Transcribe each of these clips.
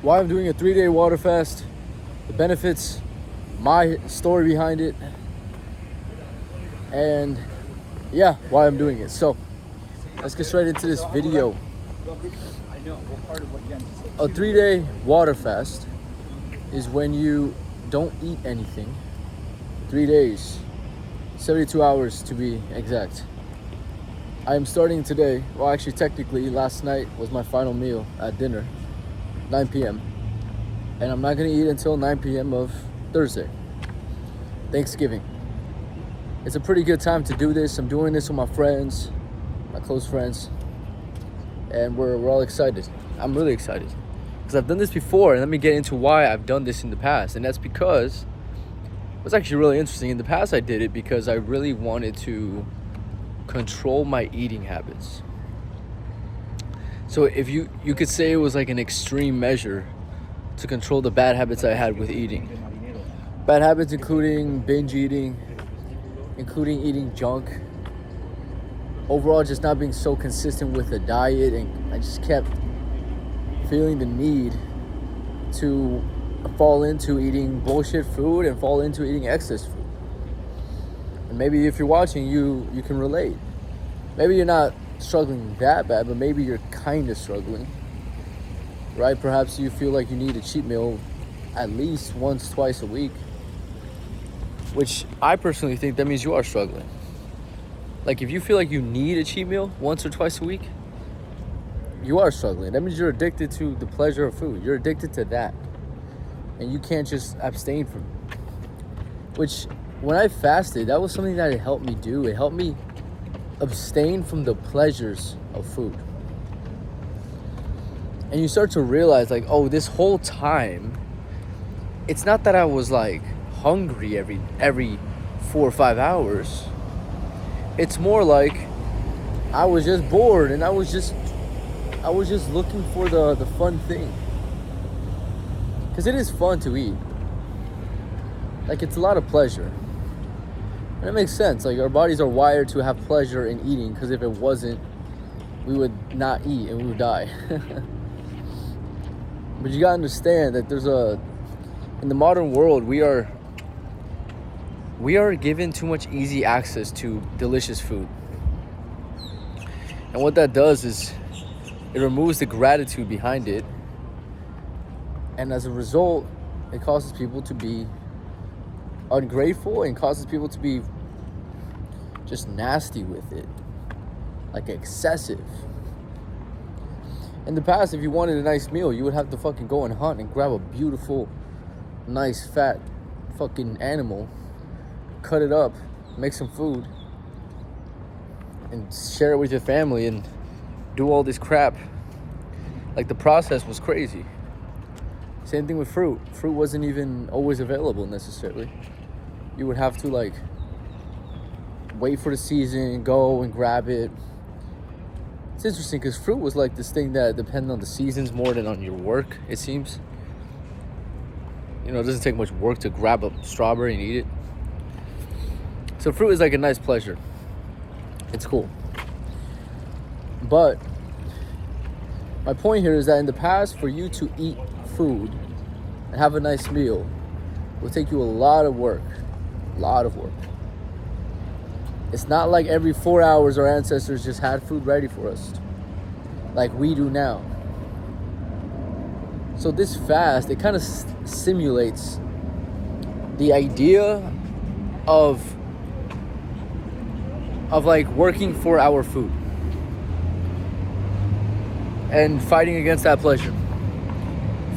why I'm doing a 3-day water fast, the benefits, my story behind it, and yeah, why I'm doing it. So let's get straight into this video. A 3-day water fast is when you don't eat anything. 3 days, 72 hours to be exact. I am starting today. Well, actually, technically, last night was my final meal at dinner, 9 p.m. And I'm not going to eat until 9 p.m. of Thursday, Thanksgiving. It's a pretty good time to do this. I'm doing this with my friends, my close friends, and we're all excited. I'm really excited because I've done this before, and let me get into why I've done this in the past. And that's because it was actually really interesting. In the past, I did it because I really wanted to control my eating habits. So if you could say it was like an extreme measure to control the bad habits I had with eating. Bad habits including binge eating, including eating junk, overall just not being so consistent with the diet, and I just kept feeling the need to fall into eating bullshit food and fall into eating excess food. And maybe if you're watching, you can relate. Maybe you're not struggling that bad, but maybe you're kind of struggling, right? Perhaps you feel like you need a cheat meal at least once, twice a week, which I personally think that means you are struggling. Like if you feel like you need a cheat meal once or twice a week, you are struggling. That means you're addicted to the pleasure of food. You're addicted to that. And you can't just abstain from it. Which, when I fasted, that was something that it helped me do. It helped me abstain from the pleasures of food. And you start to realize, like, oh, this whole time, it's not that I was like hungry every 4 or 5 hours. It's more like I was just bored, and I was just looking for the fun thing. Because it is fun to eat. Like, it's a lot of pleasure. And it makes sense. Like, our bodies are wired to have pleasure in eating, because if it wasn't, we would not eat and we would die. But you gotta understand that in the modern world, we are given too much easy access to delicious food. And what that does is it removes the gratitude behind it. And as a result, it causes people to be ungrateful and causes people to be just nasty with it. Like excessive. In the past, if you wanted a nice meal, you would have to fucking go and hunt and grab a beautiful, nice, fat fucking animal, cut it up, make some food, and share it with your family and do all this crap. Like, the process was crazy. Same thing with fruit. Fruit wasn't even always available necessarily. You would have to like wait for the season, go and grab it. It's interesting because fruit was like this thing that depended on the seasons more than on your work, it seems. You know, it doesn't take much work to grab a strawberry and eat it. So fruit is like a nice pleasure. It's cool. But my point here is that in the past, for you to eat food and have a nice meal will take you a lot of work. It's not like every 4 hours our ancestors just had food ready for us like we do now. So this fast, it kind of simulates the idea of like working for our food and fighting against that pleasure.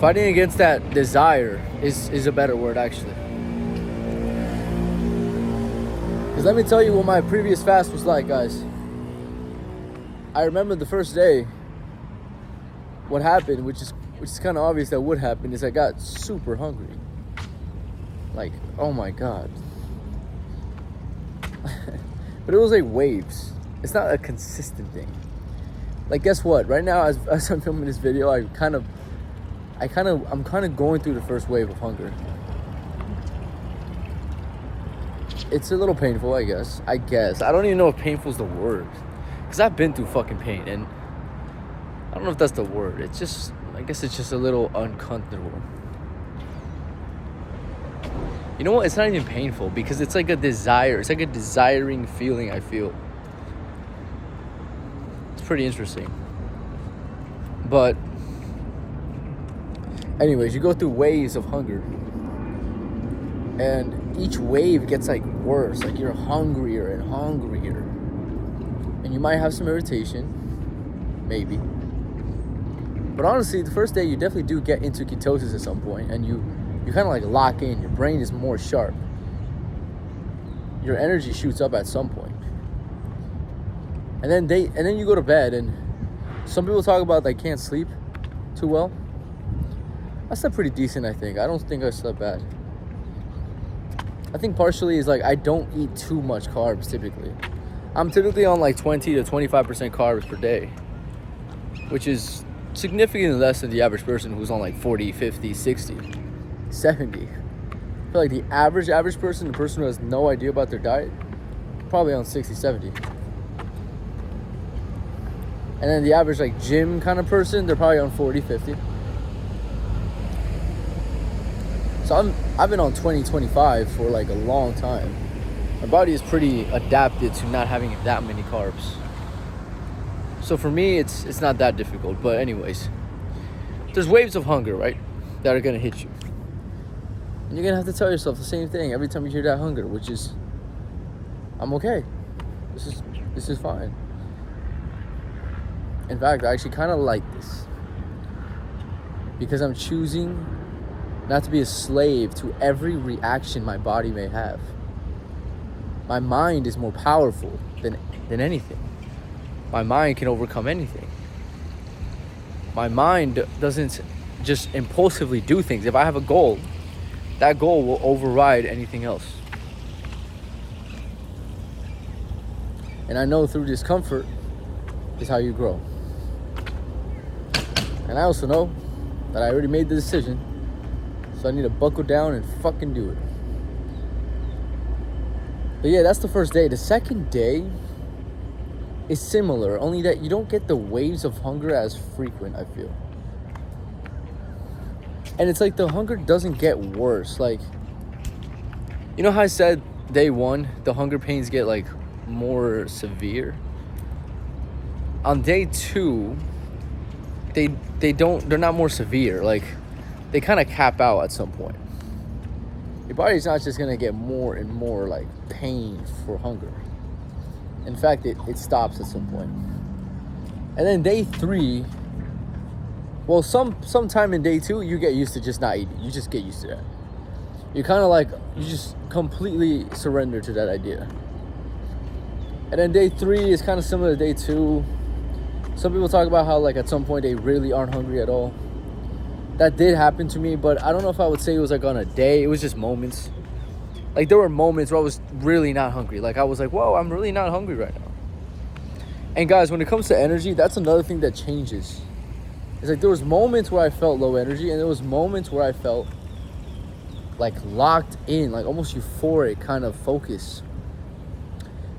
Fighting against that desire is a better word, actually. Because let me tell you what my previous fast was like, guys. I remember the first day, what happened, which is kind of obvious that would happen, is I got super hungry. Like, oh my God. But it was like waves. It's not a consistent thing. Like, guess what? Right now, as I'm filming this video, I'm kind of going through the first wave of hunger. It's a little painful, I guess. I don't even know if painful is the word. Because I've been through fucking pain. And I don't know if that's the word. It's just, I guess it's just a little uncomfortable. You know what? It's not even painful because it's like a desire. It's like a desiring feeling I feel. It's pretty interesting. But anyways, you go through waves of hunger. And each wave gets like worse. Like you're hungrier and hungrier. And you might have some irritation. Maybe. But honestly, the first day you definitely do get into ketosis at some point, and you kind of like lock in. Your brain is more sharp. Your energy shoots up at some point. And then you go to bed, and some people talk about they can't sleep too well. I slept pretty decent, I think. I don't think I slept bad. I think partially is like I don't eat too much carbs typically. I'm typically on like 20 to 25% carbs per day, which is significantly less than the average person who's on like 40, 50, 60, 70. I feel like the average person, the person who has no idea about their diet, probably on 60, 70. And then the average like gym kind of person, they're probably on 40, 50. So I've been on 20, 25 for like a long time. My body is pretty adapted to not having that many carbs. So for me, it's not that difficult. But anyways, there's waves of hunger, right, that are gonna hit you. And you're gonna have to tell yourself the same thing every time you hear that hunger, which is, I'm okay. This is fine. In fact, I actually kind of like this because I'm choosing not to be a slave to every reaction my body may have. My mind is more powerful than anything. My mind can overcome anything. My mind doesn't just impulsively do things. If I have a goal, that goal will override anything else. And I know through discomfort is how you grow. And I also know that I already made the decision, so I need to buckle down and fucking do it. But yeah, that's the first day. The second day is similar, only that you don't get the waves of hunger as frequent, I feel. And it's like the hunger doesn't get worse. Like, you know how I said day one, the hunger pains get like more severe? On day two, they're not more severe. Like, they kind of cap out at some point. Your body's not just gonna get more and more like pain for hunger. In fact, it stops at some point. And then day three, well, sometime in day two, you get used to just not eating. You just get used to that. You kind of like, you just completely surrender to that idea. And then day three is kind of similar to day two. Some people talk about how like at some point they really aren't hungry at all. That did happen to me, but I don't know if I would say it was like on a day. It was just moments. Like there were moments where I was really not hungry. Like I was like, whoa, I'm really not hungry right now. And guys, when it comes to energy, that's another thing that changes. It's like there was moments where I felt low energy, and there was moments where I felt like locked in, like almost euphoric kind of focus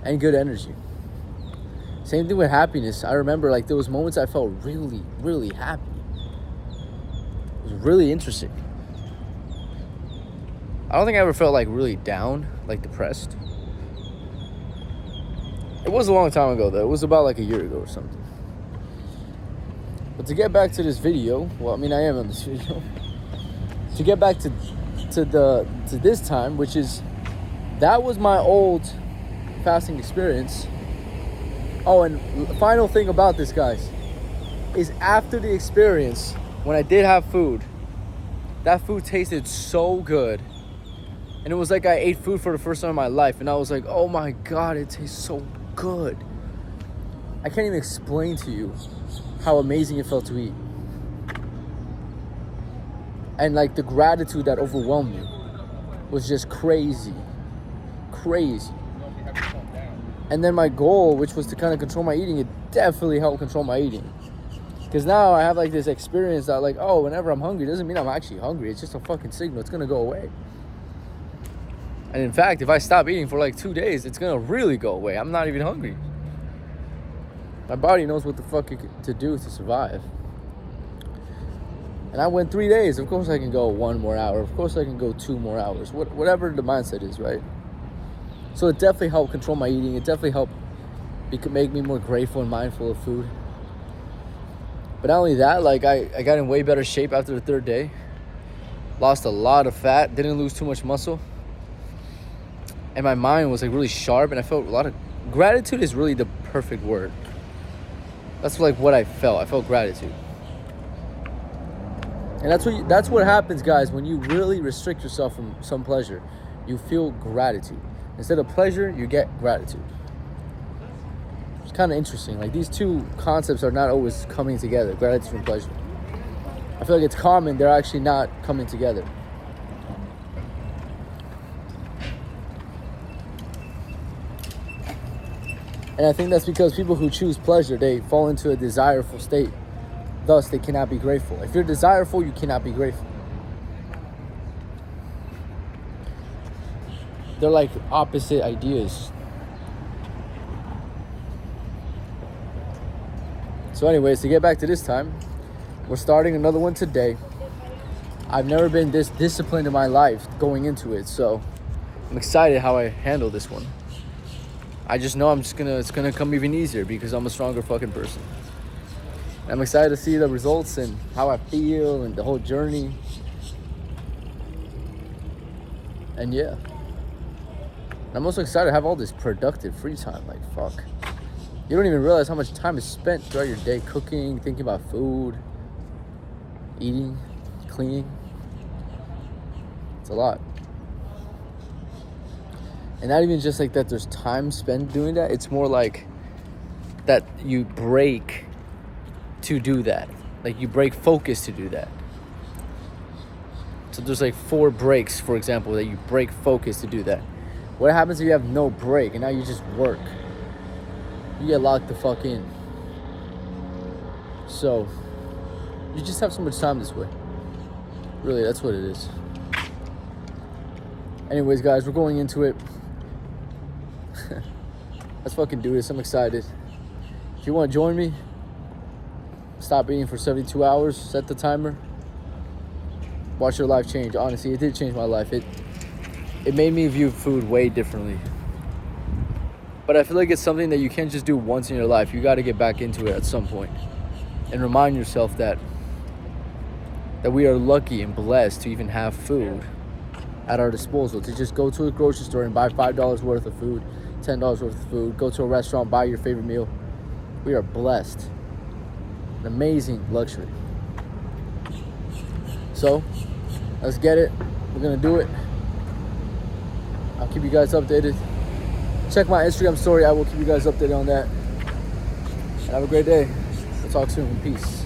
and good energy. Same thing with happiness. I remember like there was moments I felt really, really happy. It was really interesting. I don't think I ever felt like really down, like depressed. It was a long time ago though. It was about like a year ago or something. But to get back to this video, well, I mean, I am on this video. To get back to this time, which is, that was my old fasting experience. Oh, and final thing about this, guys, is after the experience, when I did have food, that food tasted so good. And it was like I ate food for the first time in my life. And I was like, oh my God, it tastes so good. I can't even explain to you how amazing it felt to eat. And like the gratitude that overwhelmed me was just crazy. Crazy. And then my goal, which was to kind of control my eating, it definitely helped control my eating. Because now I have like this experience that like, oh, whenever I'm hungry, doesn't mean I'm actually hungry. It's just a fucking signal. It's going to go away. And in fact, if I stop eating for like 2 days, it's going to really go away. I'm not even hungry. My body knows what the fuck to do to survive. And I went 3 days. Of course I can go 1 more hour. Of course I can go 2 more hours. Whatever the mindset is, right? So it definitely helped control my eating. It definitely helped make me more grateful and mindful of food. But not only that, like I got in way better shape after the 3rd day. Lost a lot of fat. Didn't lose too much muscle. And my mind was like really sharp. And I felt a lot of... Gratitude is really the perfect word. That's like what I felt. I felt gratitude. And that's what happens, guys, when you really restrict yourself from some pleasure. You feel gratitude. Instead of pleasure, you get gratitude. It's kind of interesting. Like, these two concepts are not always coming together, gratitude and pleasure. I feel like it's common, they're actually not coming together. And I think that's because people who choose pleasure, they fall into a desireful state. Thus, they cannot be grateful. If you're desireful, you cannot be grateful. They're like opposite ideas. So anyways, to get back to this time, we're starting another one today. I've never been this disciplined in my life going into it, so I'm excited how I handle this one. I just know it's gonna come even easier because I'm a stronger fucking person. And I'm excited to see the results and how I feel and the whole journey. And yeah. I'm also excited to have all this productive free time. Like, fuck. You don't even realize how much time is spent throughout your day cooking, thinking about food, eating, cleaning. It's a lot. And not even just like that there's time spent doing that. It's more like that you break to do that. Like, you break focus to do that. So there's like 4 breaks, for example, that you break focus to do that. What happens if you have no break and now you just work? You get locked the fuck in. So you just have so much time this way. Really, that's what it is. Anyways, guys, we're going into it. Let's fucking do this. I'm excited. If you want to join me, stop eating for 72 hours, set the timer, watch your life change. Honestly, it did change my life. It made me view food way differently. But I feel like it's something that you can't just do once in your life. You got to get back into it at some point and remind yourself that we are lucky and blessed to even have food at our disposal, to just go to a grocery store and buy $5 worth of food, $10 worth of food, go to a restaurant, buy your favorite meal. We are blessed. An amazing luxury. So, let's get it. We're going to do it. I'll keep you guys updated. Check my Instagram story. I will keep you guys updated on that. And have a great day. We'll talk soon. Peace.